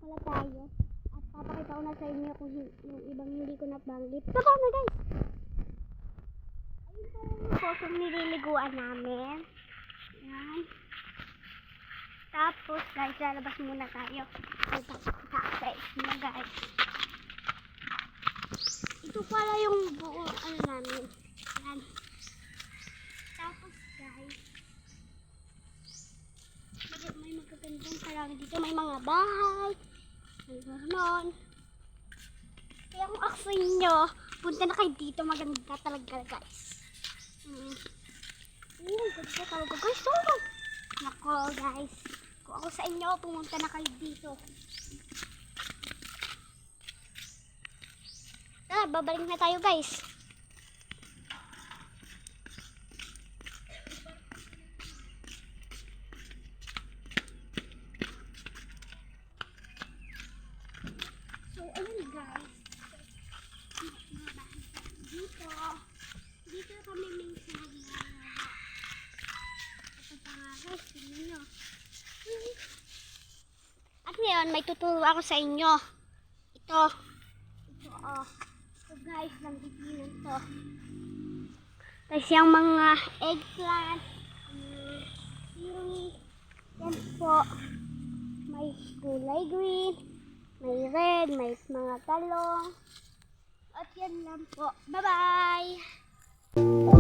pala tayo. At papakita ko na sa inyo kung yung ibang hindi ko nabanggit. Totoo na guys! Ayun pala yung posong nililiguan namin. Yan. Tapos guys, lalabas muna tayo. Ay, guys. Ito pala yung buong ano namin. Yan. Tapos guys, may magagandang parang dito. May mga bahay. May ganon. Kaya kung aksa nyo, punta na kayo dito. Maganda talaga guys. Ganda talaga guys. Nako guys. Kung ako sa inyo, pumunta na kayo dito. Tara, babalik na tayo guys. So, ayun guys. Dito kami minsan nalala. Ito pa nga guys, tingnan nyo. At ngayon, may tuturo ako sa inyo. Ito oh. So guys, langgiginan to. Tapos yung mga eggplant, seaweed, yan po. May kulay green, may red, may mga talong. At yan lang po. Bye-bye!